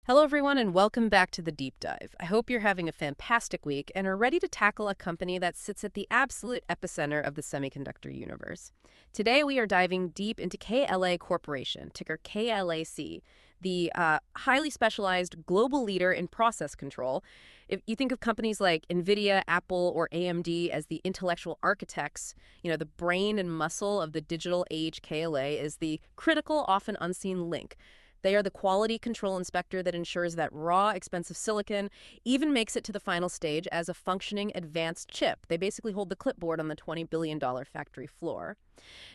Hello, everyone, and welcome back to the Deep Dive. I hope you're having a fantastic week and are ready to tackle a company that sits at the absolute epicenter of the semiconductor universe. Today, we are diving deep into KLA Corporation, ticker KLAC, the highly specialized global leader in process control. If you think of companies like NVIDIA, Apple, or AMD as the intellectual architects, the brain and muscle of the digital age, KLA is the critical, often unseen link. They are the quality control inspector that ensures that raw, expensive silicon even makes it to the final stage as a functioning advanced chip. They basically hold the clipboard on the $20 billion factory floor.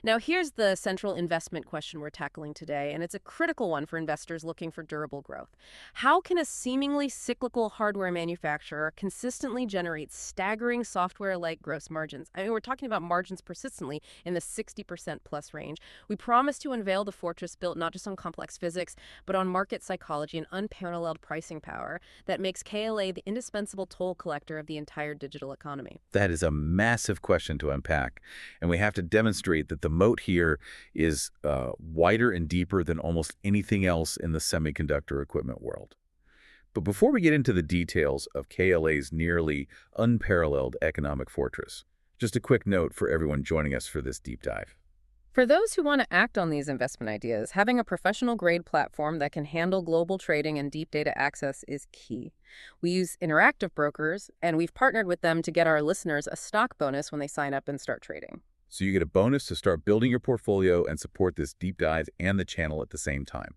Now, here's the central investment question we're tackling today, and it's a critical one for investors looking for durable growth. How can a seemingly cyclical hardware manufacturer consistently generate staggering software-like gross margins? I mean, we're talking about margins persistently in the 60% plus range. We promise to unveil the fortress built not just on complex physics, but on market psychology and unparalleled pricing power that makes KLA the indispensable toll collector of the entire digital economy. That is a massive question to unpack, and we have to demonstrate that the moat here is wider and deeper than almost anything else in the semiconductor equipment world. But before we get into the details of KLA's nearly unparalleled economic fortress, just a quick note for everyone joining us for this deep dive. For those who want to act on these investment ideas, having a professional-grade platform that can handle global trading and deep data access is key. We use interactive brokers, and we've partnered with them to get our listeners a stock bonus when they sign up and start trading. So you get a bonus to start building your portfolio and support this deep dive and the channel at the same time.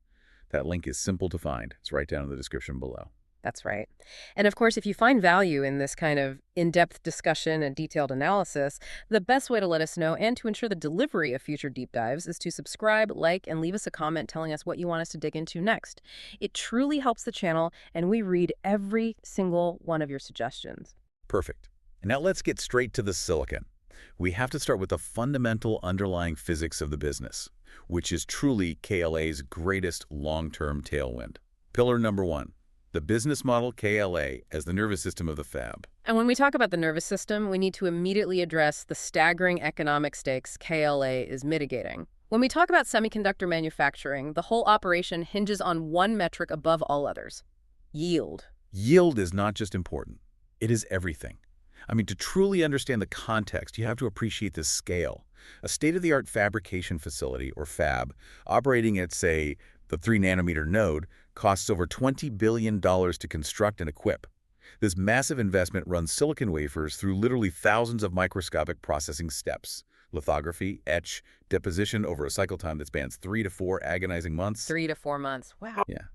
That link is simple to find. It's right down in the description below. That's right. And of course, if you find value in this kind of in-depth discussion and detailed analysis, the best way to let us know and to ensure the delivery of future deep dives is to subscribe, like, and leave us a comment telling us what you want us to dig into next. It truly helps the channel, and we read every single one of your suggestions. Perfect. And now let's get straight to the silicon. We have to start with the fundamental underlying physics of the business, which is truly KLA's greatest long-term tailwind. Pillar number one, the business model KLA as the nervous system of the fab. And when we talk about the nervous system, we need to immediately address the staggering economic stakes KLA is mitigating. When we talk about semiconductor manufacturing, the whole operation hinges on one metric above all others: yield. Yield is not just important, it is everything. I mean, to truly understand the context, you have to appreciate the scale. A state-of-the-art fabrication facility, or fab, operating at, say, the 3-nanometer node, costs over $20 billion to construct and equip. This massive investment runs silicon wafers through literally thousands of microscopic processing steps: lithography, etch, deposition over a cycle time that spans 3 to 4 agonizing months. 3 to 4 months. Wow. Yeah.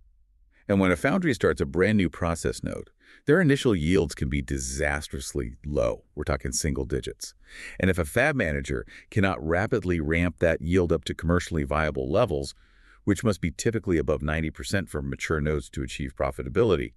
And when a foundry starts a brand new process node, their initial yields can be disastrously low. We're talking single digits. And if a fab manager cannot rapidly ramp that yield up to commercially viable levels, which must be typically above 90% for mature nodes to achieve profitability,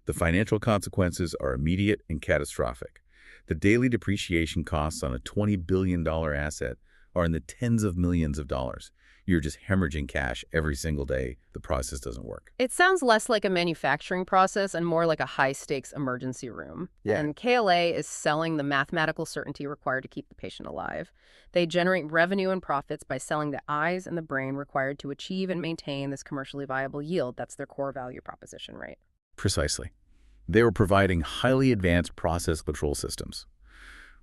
the financial consequences are immediate and catastrophic. The daily depreciation costs on a $20 billion asset are in the tens of millions of dollars. You're just hemorrhaging cash every single day the process doesn't work. It sounds less like a manufacturing process and more like a high-stakes emergency room. Yeah. And KLA is selling the mathematical certainty required to keep the patient alive. They generate revenue and profits by selling the eyes and the brain required to achieve and maintain this commercially viable yield. That's their core value proposition, right? Precisely. They were providing highly advanced process control systems.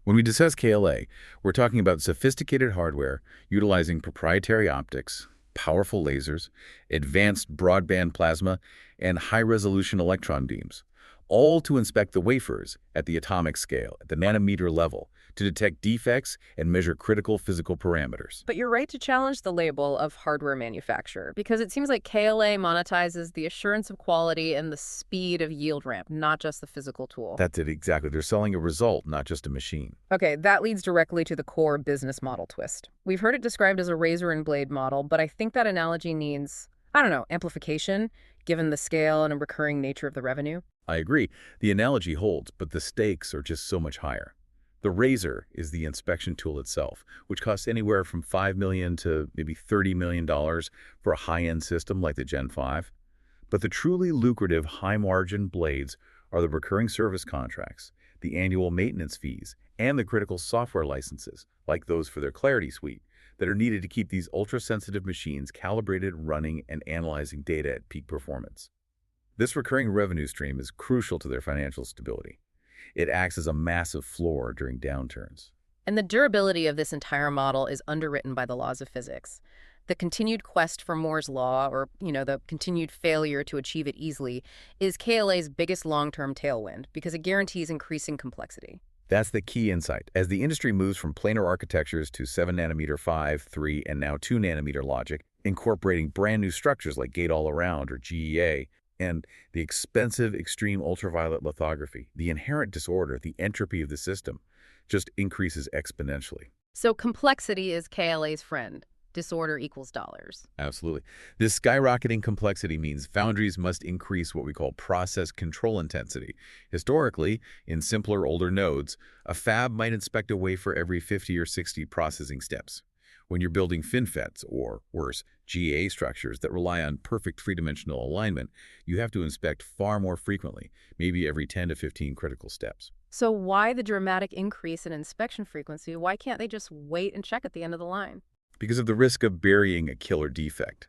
When we discuss KLA, we're talking about sophisticated hardware utilizing proprietary optics, powerful lasers, advanced broadband plasma, and high-resolution electron beams, all to inspect the wafers at the atomic scale, at the nanometer level, to detect defects and measure critical physical parameters. But you're right to challenge the label of hardware manufacturer, because it seems like KLA monetizes the assurance of quality and the speed of yield ramp, not just the physical tool. That's it, exactly. They're selling a result, not just a machine. Okay, that leads directly to the core business model twist. We've heard it described as a razor and blade model, but I think that analogy needs, amplification, given the scale and recurring nature of the revenue. I agree. The analogy holds, but the stakes are just so much higher. The razor is the inspection tool itself, which costs anywhere from $5 million to maybe $30 million for a high-end system like the Gen 5. But the truly lucrative high-margin blades are the recurring service contracts, the annual maintenance fees, and the critical software licenses, like those for their Clarity suite, that are needed to keep these ultra-sensitive machines calibrated, running, and analyzing data at peak performance. This recurring revenue stream is crucial to their financial stability. It acts as a massive floor during downturns. And the durability of this entire model is underwritten by the laws of physics. The continued quest for Moore's law, or, the continued failure to achieve it easily, is KLA's biggest long-term tailwind because it guarantees increasing complexity. That's the key insight. As the industry moves from planar architectures to 7-nanometer, 5, 3, and now 2-nanometer logic, incorporating brand new structures like gate-all-around or GEA, and the expensive extreme ultraviolet lithography, the inherent disorder, the entropy of the system, just increases exponentially. So complexity is KLA's friend. Disorder equals dollars. Absolutely. This skyrocketing complexity means foundries must increase what we call process control intensity. Historically, in simpler, older nodes, a fab might inspect a wafer every 50 or 60 processing steps. When you're building FinFETs, or worse, GA structures that rely on perfect three-dimensional alignment, you have to inspect far more frequently, maybe every 10 to 15 critical steps. So why the dramatic increase in inspection frequency? Why can't they just wait and check at the end of the line? Because of the risk of burying a killer defect.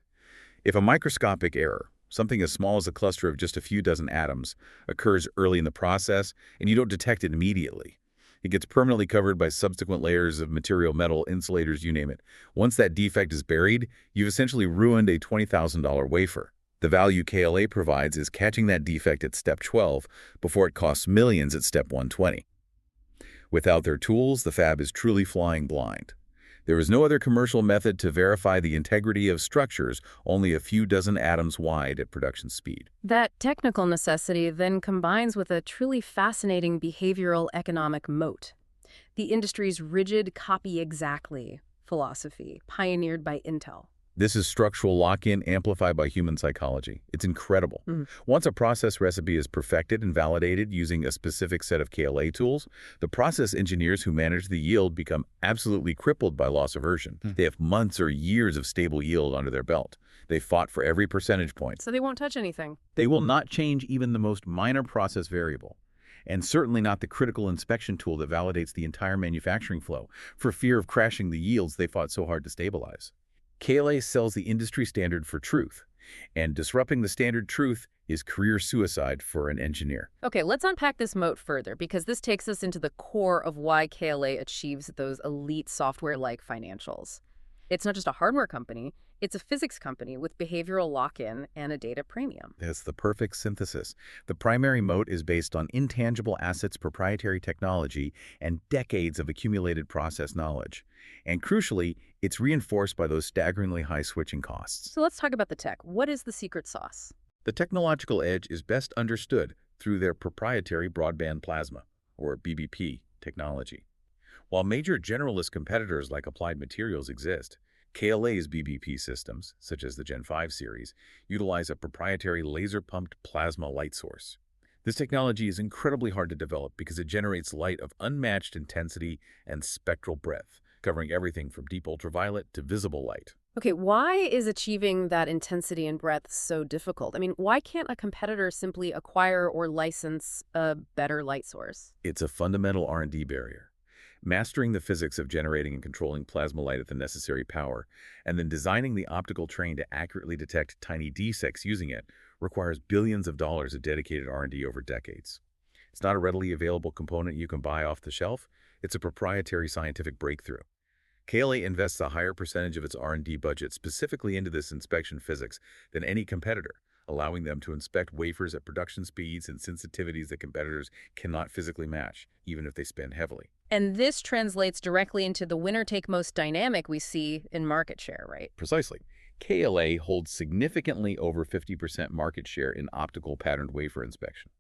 If a microscopic error, something as small as a cluster of just a few dozen atoms, occurs early in the process and you don't detect it immediately, it gets permanently covered by subsequent layers of material, metal, insulators, you name it. Once that defect is buried, you've essentially ruined a $20,000 wafer. The value KLA provides is catching that defect at step 12 before it costs millions at step 120. Without their tools, the fab is truly flying blind. There is no other commercial method to verify the integrity of structures only a few dozen atoms wide at production speed. That technical necessity then combines with a truly fascinating behavioral economic moat. The industry's rigid copy-exactly philosophy, pioneered by Intel. This is structural lock-in amplified by human psychology. It's incredible. Once a process recipe is perfected and validated using a specific set of KLA tools, the process engineers who manage the yield become absolutely crippled by loss aversion. They have months or years of stable yield under their belt. They fought for every percentage point. So they won't touch anything. They will not change even the most minor process variable, and certainly not the critical inspection tool that validates the entire manufacturing flow, for fear of crashing the yields they fought so hard to stabilize. KLA sells the industry standard for truth, and disrupting the standard truth is career suicide for an engineer. Okay, let's unpack this moat further, because this takes us into the core of why KLA achieves those elite software-like financials. It's not just a hardware company, it's a physics company with behavioral lock-in and a data premium. That's the perfect synthesis. The primary moat is based on intangible assets, proprietary technology, and decades of accumulated process knowledge. And crucially, it's reinforced by those staggeringly high switching costs. So let's talk about the tech. What is the secret sauce? The technological edge is best understood through their proprietary broadband plasma, or BBP, technology. While major generalist competitors like Applied Materials exist, KLA's BBP systems, such as the Gen 5 series, utilize a proprietary laser-pumped plasma light source. This technology is incredibly hard to develop because it generates light of unmatched intensity and spectral breadth, covering everything from deep ultraviolet to visible light. Okay, why is achieving that intensity and breadth so difficult? I mean, why can't a competitor simply acquire or license a better light source? It's a fundamental R&D barrier. Mastering the physics of generating and controlling plasma light at the necessary power, and then designing the optical train to accurately detect tiny defects using it, requires billions of dollars of dedicated R&D over decades. It's not a readily available component you can buy off the shelf. It's a proprietary scientific breakthrough. KLA invests a higher percentage of its R&D budget specifically into this inspection physics than any competitor, allowing them to inspect wafers at production speeds and sensitivities that competitors cannot physically match, even if they spend heavily. And this translates directly into the winner-take-most dynamic we see in market share, right? Precisely. KLA holds significantly over 50% market share in optical patterned wafer inspection.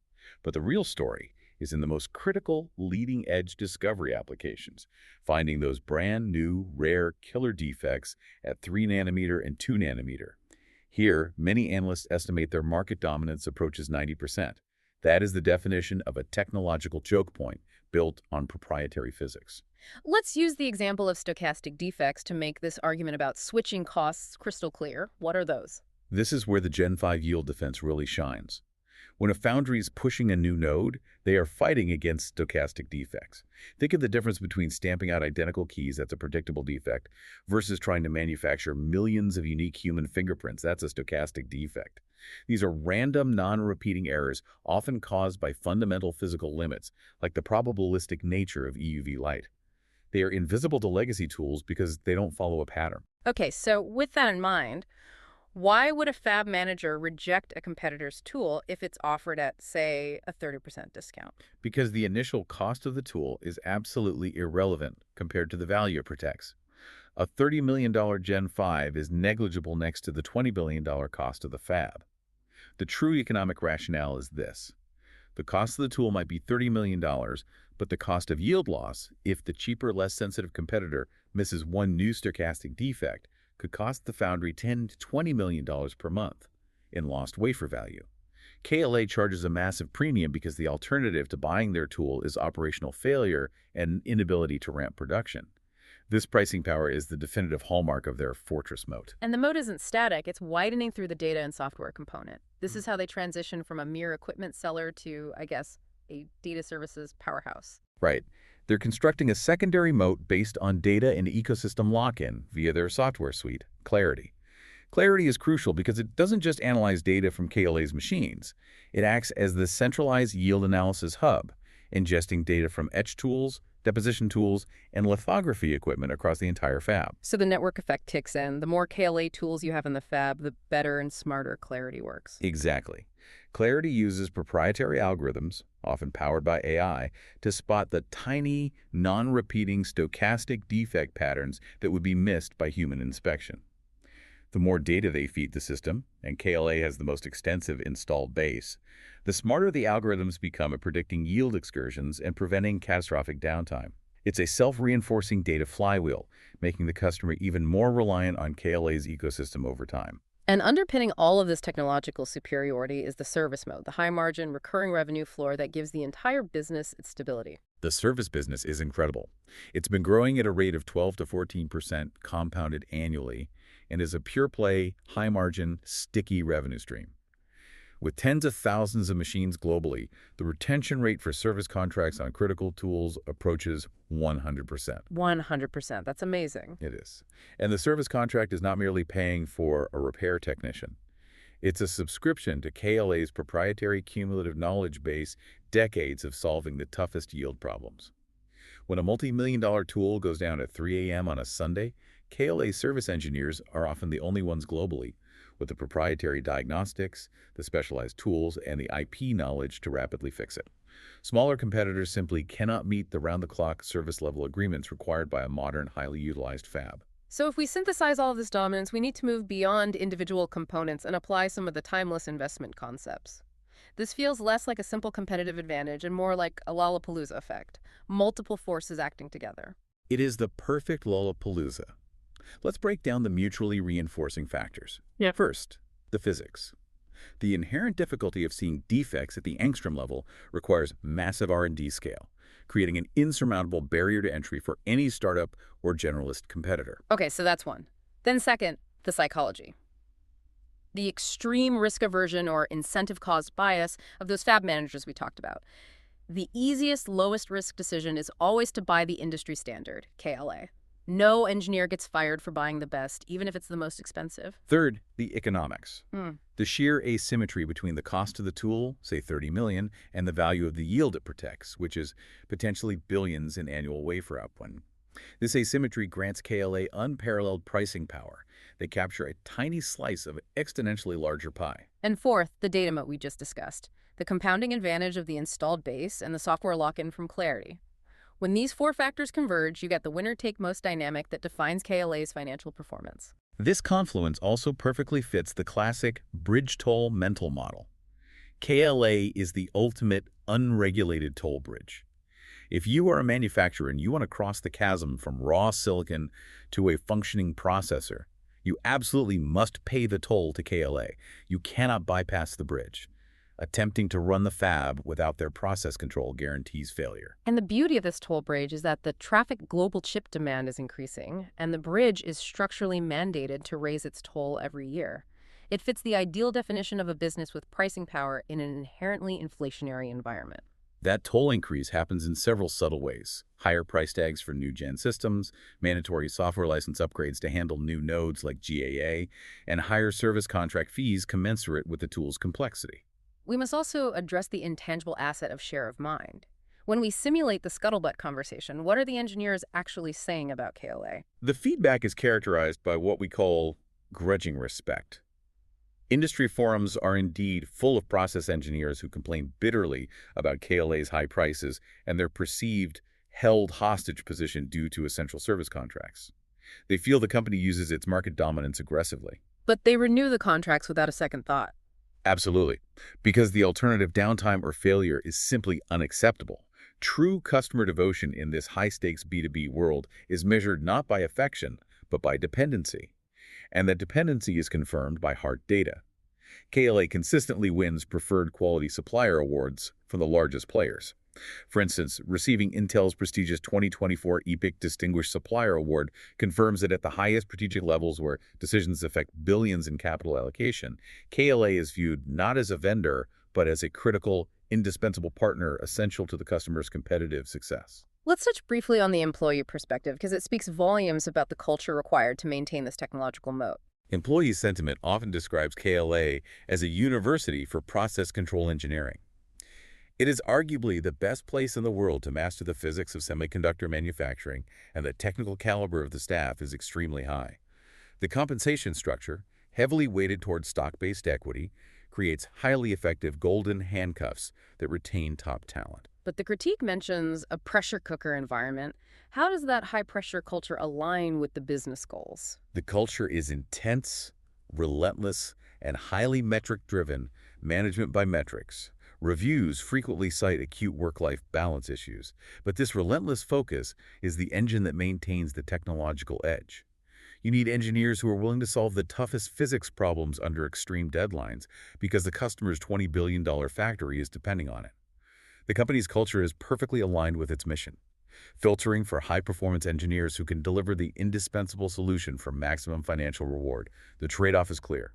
But the real story is in the most critical leading-edge discovery applications, finding those brand new, rare killer defects at 3-nanometer and 2-nanometer. Here, many analysts estimate their market dominance approaches 90%. That is the definition of a technological choke point built on proprietary physics. Let's use the example of stochastic defects to make this argument about switching costs crystal clear. What are those? This is where the Gen 5 yield defense really shines. When a foundry is pushing a new node, they are fighting against stochastic defects. Think of the difference between stamping out identical keys, that's a predictable defect, versus trying to manufacture millions of unique human fingerprints, that's a stochastic defect. These are random, non-repeating errors, often caused by fundamental physical limits, like the probabilistic nature of EUV light. They are invisible to legacy tools because they don't follow a pattern. Okay, so with that in mind, why would a fab manager reject a competitor's tool if it's offered at, say, a 30% discount? Because the initial cost of the tool is absolutely irrelevant compared to the value it protects. A $30 million Gen 5 is negligible next to the $20 billion cost of the fab. The true economic rationale is this. The cost of the tool might be $30 million, but the cost of yield loss, if the cheaper, less sensitive competitor misses one new stochastic defect, could cost the foundry $10 to $20 million per month in lost wafer value. KLA charges a massive premium because the alternative to buying their tool is operational failure and inability to ramp production. This pricing power is the definitive hallmark of their fortress moat. And the moat isn't static, it's widening through the data and software component. This is how they transition from a mere equipment seller to, I guess, a data services powerhouse. Right. They're constructing a secondary moat based on data and ecosystem lock-in via their software suite, Clarity. Clarity is crucial because it doesn't just analyze data from KLA's machines. It acts as the centralized yield analysis hub, ingesting data from etch tools, deposition tools, and lithography equipment across the entire fab. So the network effect kicks in. The more KLA tools you have in the fab, the better and smarter Clarity works. Exactly. Clarity uses proprietary algorithms, often powered by AI, to spot the tiny, non-repeating stochastic defect patterns that would be missed by human inspection. The more data they feed the system, and KLA has the most extensive installed base, the smarter the algorithms become at predicting yield excursions and preventing catastrophic downtime. It's a self-reinforcing data flywheel, making the customer even more reliant on KLA's ecosystem over time. And underpinning all of this technological superiority is the service mode, the high-margin, recurring revenue floor that gives the entire business its stability. The service business is incredible. It's been growing at a rate of 12 to 14% compounded annually and is a pure-play, high-margin, sticky revenue stream. With tens of thousands of machines globally, the retention rate for service contracts on critical tools approaches 100%. 100%. That's amazing. It is. And the service contract is not merely paying for a repair technician. It's a subscription to KLA's proprietary cumulative knowledge base, decades of solving the toughest yield problems. When a multi-million-dollar tool goes down at 3 a.m. on a Sunday, KLA service engineers are often the only ones globally, with the proprietary diagnostics, the specialized tools, and the IP knowledge to rapidly fix it. Smaller competitors simply cannot meet the round-the-clock service-level agreements required by a modern, highly utilized fab. So if we synthesize all of this dominance, we need to move beyond individual components and apply some of the timeless investment concepts. This feels less like a simple competitive advantage and more like a Lollapalooza effect, multiple forces acting together. It is the perfect Lollapalooza. Let's break down the mutually reinforcing factors. Yeah. First, the physics. The inherent difficulty of seeing defects at the angstrom level requires massive R&D scale, creating an insurmountable barrier to entry for any startup or generalist competitor. Okay, so that's one. Then second, the psychology. The extreme risk aversion or incentive-caused bias of those fab managers we talked about. The easiest, lowest risk decision is always to buy the industry standard, KLA. No engineer gets fired for buying the best, even if it's the most expensive. Third, the economics. The sheer asymmetry between the cost of the tool, say $30 million, and the value of the yield it protects, which is potentially billions in annual wafer output. This asymmetry grants KLA unparalleled pricing power. They capture a tiny slice of an exponentially larger pie. And fourth, the data moat we just discussed. The compounding advantage of the installed base and the software lock-in from Clarity. When these four factors converge, you get the winner-take-most dynamic that defines KLA's financial performance. This confluence also perfectly fits the classic bridge toll mental model. KLA is the ultimate unregulated toll bridge. If you are a manufacturer and you want to cross the chasm from raw silicon to a functioning processor, you absolutely must pay the toll to KLA. You cannot bypass the bridge. Attempting to run the fab without their process control guarantees failure. And the beauty of this toll bridge is that the traffic global chip demand is increasing, and the bridge is structurally mandated to raise its toll every year. It fits the ideal definition of a business with pricing power in an inherently inflationary environment. That toll increase happens in several subtle ways. Higher price tags for new-gen systems, mandatory software license upgrades to handle new nodes like GAA, and higher service contract fees commensurate with the tool's complexity. We must also address the intangible asset of share of mind. When we simulate the scuttlebutt conversation, what are the engineers actually saying about KLA? The feedback is characterized by what we call grudging respect. Industry forums are indeed full of process engineers who complain bitterly about KLA's high prices and their perceived held hostage position due to essential service contracts. They feel the company uses its market dominance aggressively. But they renew the contracts without a second thought. Absolutely, because the alternative downtime or failure is simply unacceptable. True customer devotion in this high-stakes B2B world is measured not by affection, but by dependency. And that dependency is confirmed by hard data. KLA consistently wins preferred quality supplier awards from the largest players. For instance, receiving Intel's prestigious 2024 EPIC Distinguished Supplier Award confirms that at the highest strategic levels where decisions affect billions in capital allocation, KLA is viewed not as a vendor, but as a critical, indispensable partner essential to the customer's competitive success. Let's touch briefly on the employee perspective because it speaks volumes about the culture required to maintain this technological moat. Employee sentiment often describes KLA as a university for process control engineering. It is arguably the best place in the world to master the physics of semiconductor manufacturing, and the technical caliber of the staff is extremely high. The compensation structure, heavily weighted towards stock-based equity, creates highly effective golden handcuffs that retain top talent. But the critique mentions a pressure cooker environment. How does that high-pressure culture align with the business goals? The culture is intense, relentless, and highly metric-driven, management by metrics. Reviews frequently cite acute work-life balance issues, but this relentless focus is the engine that maintains the technological edge. You need engineers who are willing to solve the toughest physics problems under extreme deadlines because the customer's $20 billion factory is depending on it. The company's culture is perfectly aligned with its mission, filtering for high-performance engineers who can deliver the indispensable solution for maximum financial reward. The trade-off is clear.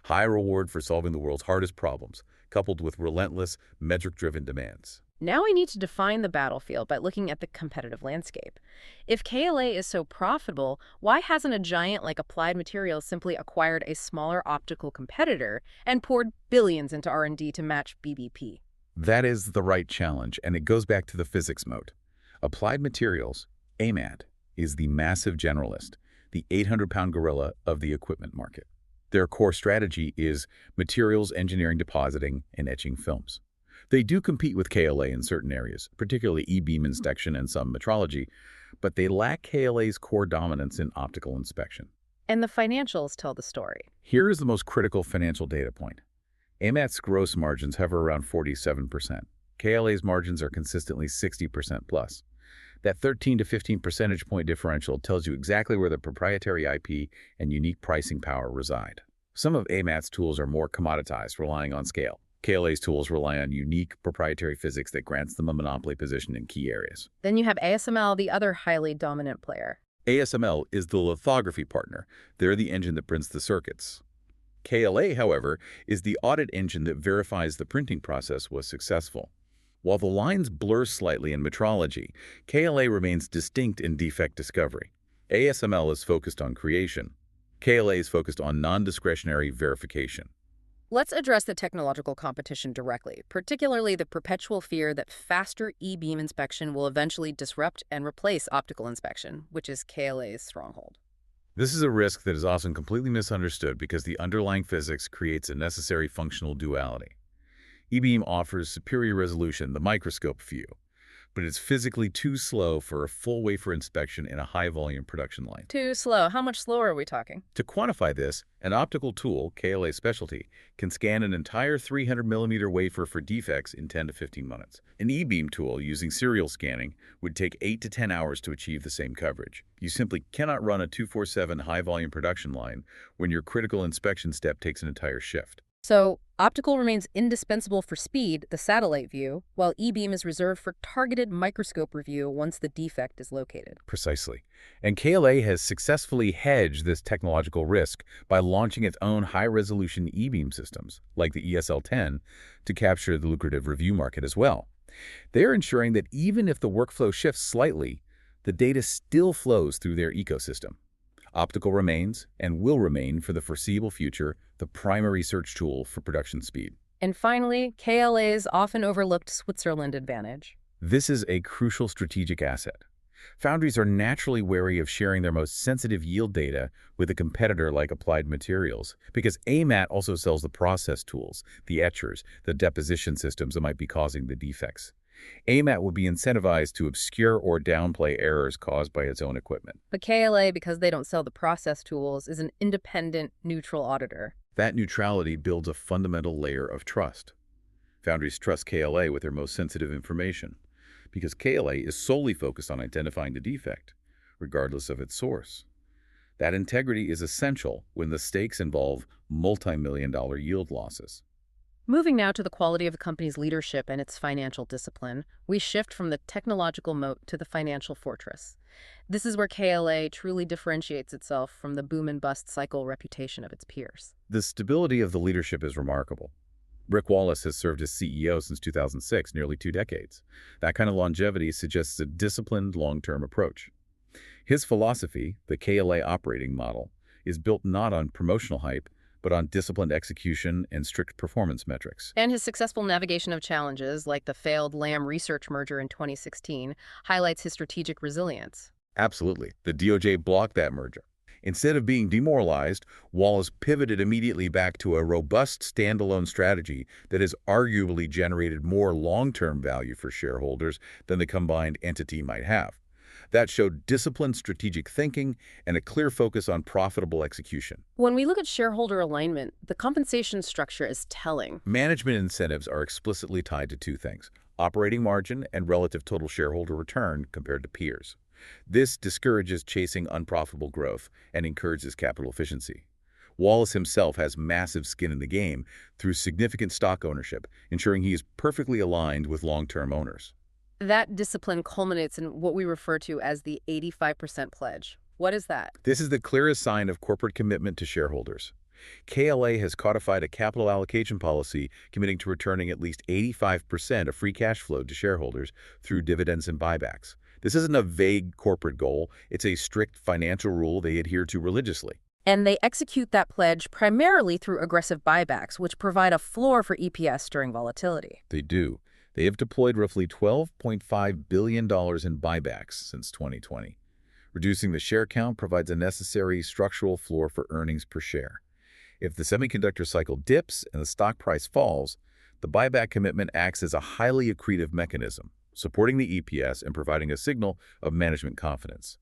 High reward for solving the world's hardest problems, coupled with relentless, metric-driven demands. Now we need to define the battlefield by looking at the competitive landscape. If KLA is so profitable, why hasn't a giant like Applied Materials simply acquired a smaller optical competitor and poured billions into R&D to match BBP? That is the right challenge, and it goes back to the physics moat. Applied Materials, AMAT, is the massive generalist, the 800-pound gorilla of the equipment market. Their core strategy is materials engineering, depositing, and etching films. They do compete with KLA in certain areas, particularly e-beam inspection and some metrology, but they lack KLA's core dominance in optical inspection. And the financials tell the story. Here is the most critical financial data point. AMAT's gross margins hover around 47%. KLA's margins are consistently 60% plus. That 13 to 15 percentage point differential tells you exactly where the proprietary IP and unique pricing power reside. Some of AMAT's tools are more commoditized, relying on scale. KLA's tools rely on unique proprietary physics that grants them a monopoly position in key areas. Then you have ASML, the other highly dominant player. ASML is the lithography partner. They're the engine that prints the circuits. KLA, however, is the audit engine that verifies the printing process was successful. While the lines blur slightly in metrology, KLA remains distinct in defect discovery. ASML is focused on creation. KLA is focused on non-discretionary verification. Let's address the technological competition directly, particularly the perpetual fear that faster e-beam inspection will eventually disrupt and replace optical inspection, which is KLA's stronghold. This is a risk that is often completely misunderstood because the underlying physics creates a necessary functional duality. E-beam offers superior resolution, the microscope view, but it's physically too slow for a full wafer inspection in a high-volume production line. Too slow. How much slower are we talking? To quantify this, an optical tool, KLA specialty, can scan an entire 300mm wafer for defects in 10 to 15 minutes. An e-beam tool using serial scanning would take 8 to 10 hours to achieve the same coverage. You simply cannot run a 24/7 high-volume production line when your critical inspection step takes an entire shift. So, optical remains indispensable for speed, the satellite view, while E-beam is reserved for targeted microscope review once the defect is located. Precisely. And KLA has successfully hedged this technological risk by launching its own high-resolution E-beam systems, like the ESL-10, to capture the lucrative review market as well. They're ensuring that even if the workflow shifts slightly, the data still flows through their ecosystem. Optical remains, and will remain for the foreseeable future, the primary search tool for production speed. And finally, KLA's often overlooked Switzerland advantage. This is a crucial strategic asset. Foundries are naturally wary of sharing their most sensitive yield data with a competitor like Applied Materials, because AMAT also sells the process tools, the etchers, the deposition systems that might be causing the defects. AMAT would be incentivized to obscure or downplay errors caused by its own equipment. But KLA, because they don't sell the process tools, is an independent, neutral auditor. That neutrality builds a fundamental layer of trust. Foundries trust KLA with their most sensitive information, because KLA is solely focused on identifying the defect, regardless of its source. That integrity is essential when the stakes involve multi-million-dollar yield losses. Moving now to the quality of a company's leadership and its financial discipline, we shift from the technological moat to the financial fortress. This is where KLA truly differentiates itself from the boom and bust cycle reputation of its peers. The stability of the leadership is remarkable. Rick Wallace has served as CEO since 2006, nearly 2 decades. That kind of longevity suggests a disciplined, long-term approach. His philosophy, the KLA operating model, is built not on promotional hype, but on disciplined execution and strict performance metrics. And his successful navigation of challenges, like the failed Lam Research merger in 2016, highlights his strategic resilience. Absolutely. The DOJ blocked that merger. Instead of being demoralized, Wallace pivoted immediately back to a robust standalone strategy that has arguably generated more long-term value for shareholders than the combined entity might have. That showed disciplined strategic thinking and a clear focus on profitable execution. When we look at shareholder alignment, the compensation structure is telling. Management incentives are explicitly tied to 2 things: operating margin and relative total shareholder return compared to peers. This discourages chasing unprofitable growth and encourages capital efficiency. Wallace himself has massive skin in the game through significant stock ownership, ensuring he is perfectly aligned with long-term owners. That discipline culminates in what we refer to as the 85% pledge. What is that? This is the clearest sign of corporate commitment to shareholders. KLA has codified a capital allocation policy committing to returning at least 85% of free cash flow to shareholders through dividends and buybacks. This isn't a vague corporate goal. It's a strict financial rule they adhere to religiously. And they execute that pledge primarily through aggressive buybacks, which provide a floor for EPS during volatility. They do. They have deployed roughly $12.5 billion in buybacks since 2020. Reducing the share count provides a necessary structural floor for earnings per share. If the semiconductor cycle dips and the stock price falls, the buyback commitment acts as a highly accretive mechanism, supporting the EPS and providing a signal of management confidence.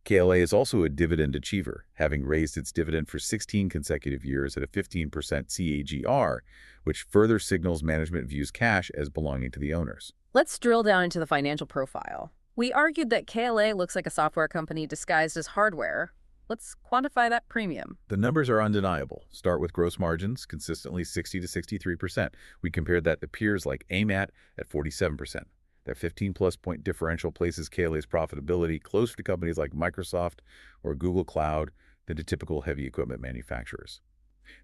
KLA is also a dividend achiever, having raised its dividend for 16 consecutive years at a 15% CAGR, which further signals management views cash as belonging to the owners. Let's drill down into the financial profile. We argued that KLA looks like a software company disguised as hardware. Let's quantify that premium. The numbers are undeniable. Start with gross margins, consistently 60 to 63%. We compared that to peers like AMAT at 47%. That 15-plus point differential places KLA's profitability closer to companies like Microsoft or Google Cloud than to typical heavy equipment manufacturers.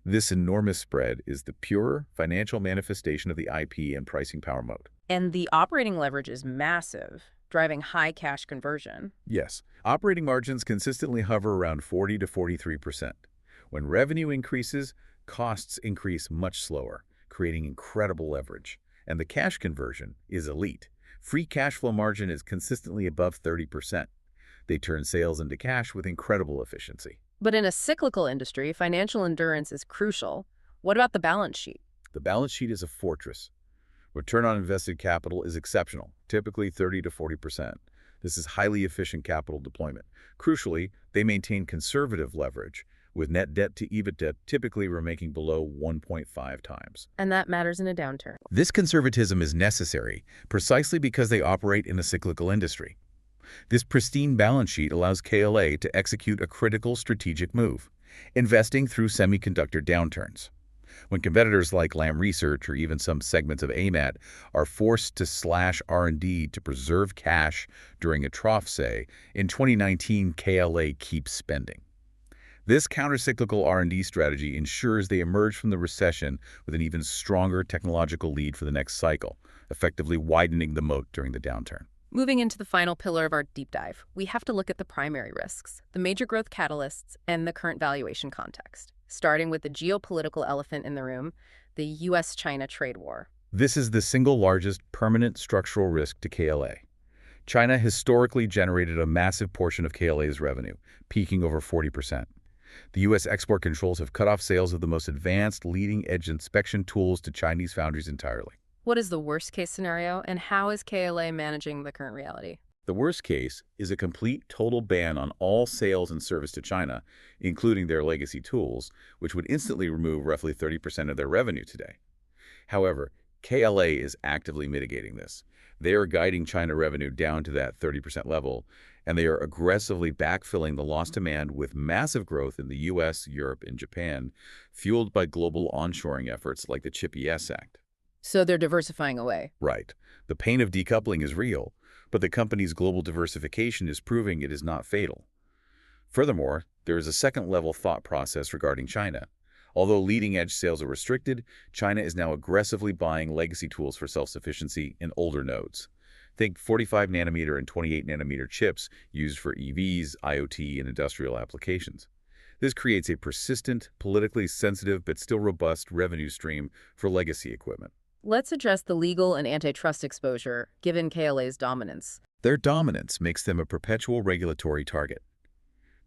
This enormous spread is the pure financial manifestation of the IP and pricing power mode. And the operating leverage is massive, driving high cash conversion. Yes, operating margins consistently hover around 40 to 43%. When revenue increases, costs increase much slower, creating incredible leverage. And the cash conversion is elite. Free cash flow margin is consistently above 30%. They turn sales into cash with incredible efficiency. But in a cyclical industry, financial endurance is crucial. What about the balance sheet? The balance sheet is a fortress. Return on invested capital is exceptional, typically 30 to 40%. This is highly efficient capital deployment. Crucially, they maintain conservative leverage, with net debt to EBITDA typically remaining below 1.5 times. And that matters in a downturn. This conservatism is necessary precisely because they operate in a cyclical industry. This pristine balance sheet allows KLA to execute a critical strategic move, investing through semiconductor downturns. When competitors like Lam Research or even some segments of AMAT are forced to slash R&D to preserve cash during a trough, say, in 2019, KLA keeps spending. This counter-cyclical R&D strategy ensures they emerge from the recession with an even stronger technological lead for the next cycle, effectively widening the moat during the downturn. Moving into the final pillar of our deep dive, we have to look at the primary risks, the major growth catalysts, and the current valuation context, starting with the geopolitical elephant in the room, the U.S.-China trade war. This is the single largest permanent structural risk to KLA. China historically generated a massive portion of KLA's revenue, peaking over 40%. The U.S. export controls have cut off sales of the most advanced leading-edge inspection tools to Chinese foundries entirely. What is the worst-case scenario, and how is KLA managing the current reality? The worst case is a complete total ban on all sales and service to China, including their legacy tools, which would instantly remove roughly 30% of their revenue today. However, KLA is actively mitigating this. They are guiding China revenue down to that 30% level, and they are aggressively backfilling the lost demand with massive growth in the U.S., Europe, and Japan, fueled by global onshoring efforts like the CHIPS Act. So they're diversifying away. Right. The pain of decoupling is real, but the company's global diversification is proving it is not fatal. Furthermore, there is a second-level thought process regarding China. Although leading-edge sales are restricted, China is now aggressively buying legacy tools for self-sufficiency in older nodes. Think 45-nanometer and 28-nanometer chips used for EVs, IoT, and industrial applications. This creates a persistent, politically sensitive but still robust revenue stream for legacy equipment. Let's address the legal and antitrust exposure, given KLA's dominance. Their dominance makes them a perpetual regulatory target.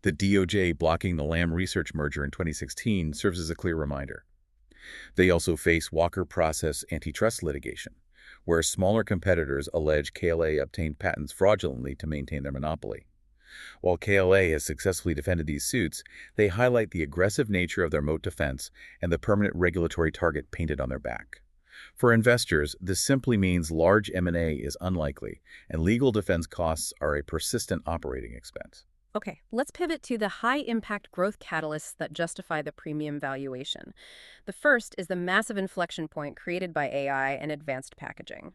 The DOJ blocking the Lam Research merger in 2016 serves as a clear reminder. They also face Walker Process antitrust litigation, where smaller competitors allege KLA obtained patents fraudulently to maintain their monopoly. While KLA has successfully defended these suits, they highlight the aggressive nature of their moat defense and the permanent regulatory target painted on their back. For investors, this simply means large M&A is unlikely, and legal defense costs are a persistent operating expense. Okay, let's pivot to the high-impact growth catalysts that justify the premium valuation. The first is the massive inflection point created by AI and advanced packaging.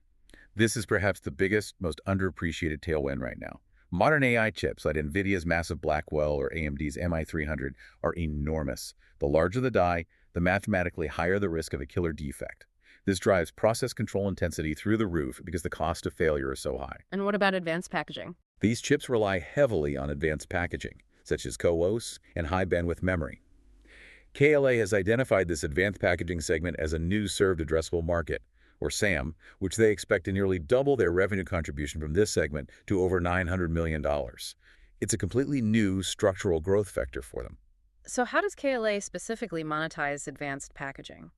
This is perhaps the biggest, most underappreciated tailwind right now. Modern AI chips like NVIDIA's massive Blackwell or AMD's MI300 are enormous. The larger the die, the mathematically higher the risk of a killer defect. This drives process control intensity through the roof because the cost of failure is so high. And what about advanced packaging? These chips rely heavily on advanced packaging, such as CoWoS and high-bandwidth memory. KLA has identified this advanced packaging segment as a new served addressable market, or SAM, which they expect to nearly double their revenue contribution from this segment to over $900 million. It's a completely new structural growth vector for them. So how does KLA specifically monetize advanced packaging?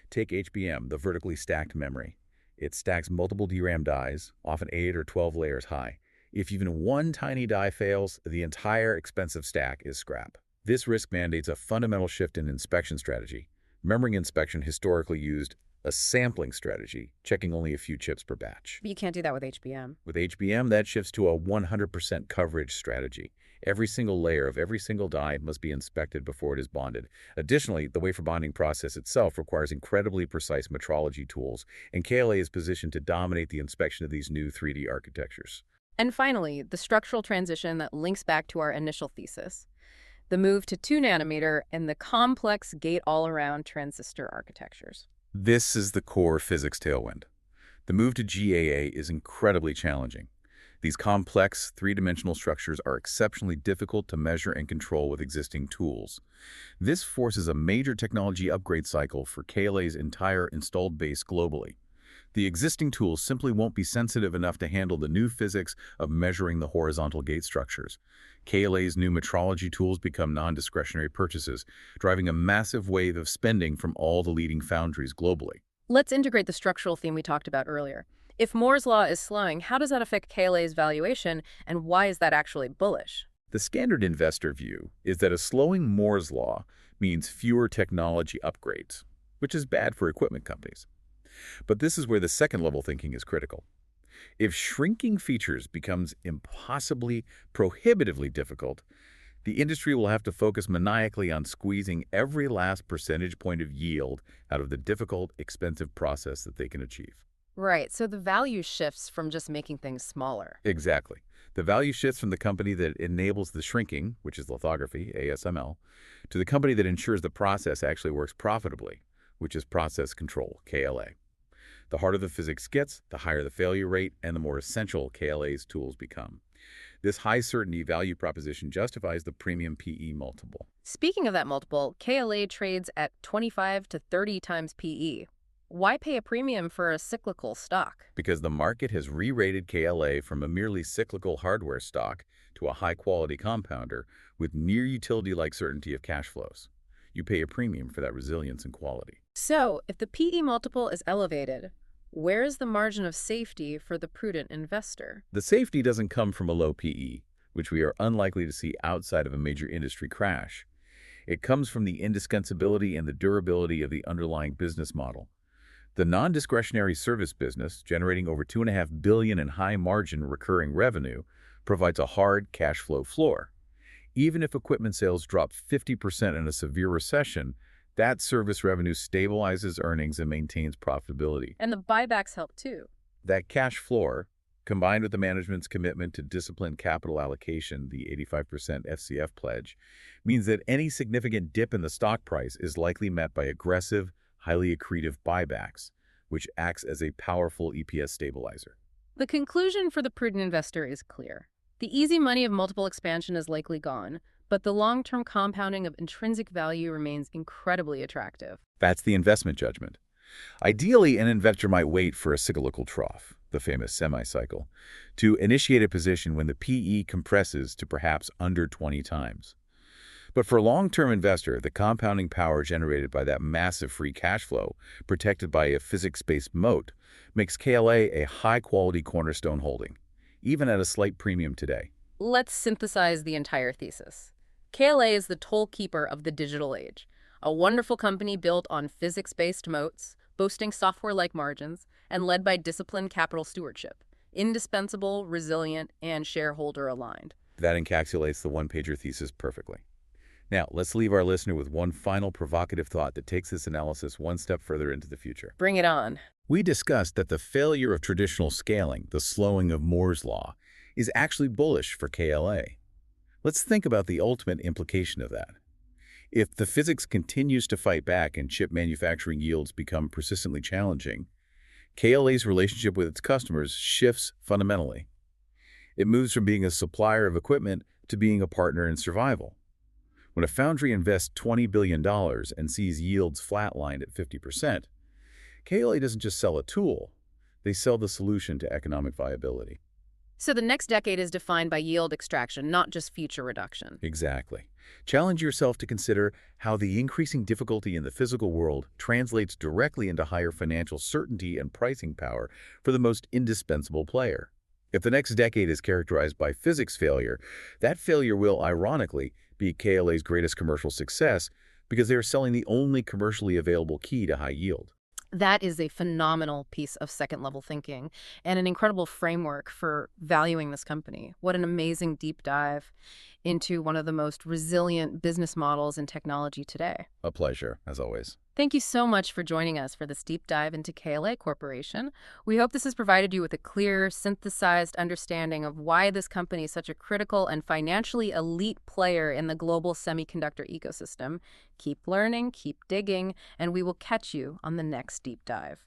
Take HBM, the vertically stacked memory. It stacks multiple DRAM dies, often 8 or 12 layers high. If even one tiny die fails, the entire expensive stack is scrap. This risk mandates a fundamental shift in inspection strategy. Memory inspection historically used a sampling strategy, checking only a few chips per batch. But you can't do that with HBM. With HBM, that shifts to a 100% coverage strategy. Every single layer of every single die must be inspected before it is bonded. Additionally, the wafer bonding process itself requires incredibly precise metrology tools, and KLA is positioned to dominate the inspection of these new 3D architectures. And finally, the structural transition that links back to our initial thesis. The move to 2-nanometer and the complex gate-all-around transistor architectures. This is the core physics tailwind. The move to GAA is incredibly challenging. These complex, three-dimensional structures are exceptionally difficult to measure and control with existing tools. This forces a major technology upgrade cycle for KLA's entire installed base globally. The existing tools simply won't be sensitive enough to handle the new physics of measuring the horizontal gate structures. KLA's new metrology tools become non-discretionary purchases, driving a massive wave of spending from all the leading foundries globally. Let's integrate the structural theme we talked about earlier. If Moore's Law is slowing, how does that affect KLA's valuation, and why is that actually bullish? The standard investor view is that a slowing Moore's Law means fewer technology upgrades, which is bad for equipment companies. But this is where the second-level thinking is critical. If shrinking features becomes impossibly, prohibitively difficult, The industry will have to focus maniacally on squeezing every last percentage point of yield out of the difficult, expensive process that they can achieve. Right, so the value shifts from just making things smaller. Exactly. The value shifts from the company that enables the shrinking, which is lithography, ASML, to the company that ensures the process actually works profitably, which is process control, KLA. The harder the physics gets, the higher the failure rate, and the more essential KLA's tools become. This high-certainty value proposition justifies the premium PE multiple. Speaking of that multiple, KLA trades at 25 to 30 times PE. Why pay a premium for a cyclical stock? Because the market has re-rated KLA from a merely cyclical hardware stock to a high-quality compounder with near-utility-like certainty of cash flows. You pay a premium for that resilience and quality. So, if the PE multiple is elevated, where is the margin of safety for the prudent investor? The safety doesn't come from a low PE, which we are unlikely to see outside of a major industry crash. It comes from the indispensability and the durability of the underlying business model. The non-discretionary service business, generating over $2.5 billion in high-margin recurring revenue, provides a hard cash flow floor. Even if equipment sales drop 50% in a severe recession, that service revenue stabilizes earnings and maintains profitability. And the buybacks help too. That cash floor, combined with the management's commitment to disciplined capital allocation, the 85% FCF pledge, means that any significant dip in the stock price is likely met by aggressive, highly accretive buybacks, which acts as a powerful EPS stabilizer. The conclusion for the prudent investor is clear. The easy money of multiple expansion is likely gone, but the long-term compounding of intrinsic value remains incredibly attractive. That's the investment judgment. Ideally, an investor might wait for a cyclical trough, the famous semi-cycle, to initiate a position when the PE compresses to perhaps under 20 times. But for a long-term investor, the compounding power generated by that massive free cash flow, protected by a physics-based moat, makes KLA a high-quality cornerstone holding, even at a slight premium today. Let's synthesize the entire thesis. KLA is the Tollkeeper of the digital age, a wonderful company built on physics-based moats, boasting software-like margins, and led by disciplined capital stewardship, indispensable, resilient, and shareholder-aligned. That encapsulates the one-pager thesis perfectly. Now, let's leave our listener with one final provocative thought that takes this analysis one step further into the future. Bring it on. We discussed that the failure of traditional scaling, the slowing of Moore's law, is actually bullish for KLA. Let's think about the ultimate implication of that. If the physics continues to fight back and chip manufacturing yields become persistently challenging, KLA's relationship with its customers shifts fundamentally. It moves from being a supplier of equipment to being a partner in survival. When a foundry invests $20 billion and sees yields flatlined at 50%, KLA doesn't just sell a tool, they sell the solution to economic viability. So the next decade is defined by yield extraction, not just future reduction. Exactly. Challenge yourself to consider how the increasing difficulty in the physical world translates directly into higher financial certainty and pricing power for the most indispensable player. If the next decade is characterized by physics failure, that failure will, ironically, be KLA's greatest commercial success because they are selling the only commercially available key to high yield. That is a phenomenal piece of second-level thinking and an incredible framework for valuing this company. What an amazing deep dive into one of the most resilient business models in technology today. A pleasure, as always. Thank you so much for joining us for this deep dive into KLA Corporation. We hope this has provided you with a clear, synthesized understanding of why this company is such a critical and financially elite player in the global semiconductor ecosystem. Keep learning, keep digging, and we will catch you on the next deep dive.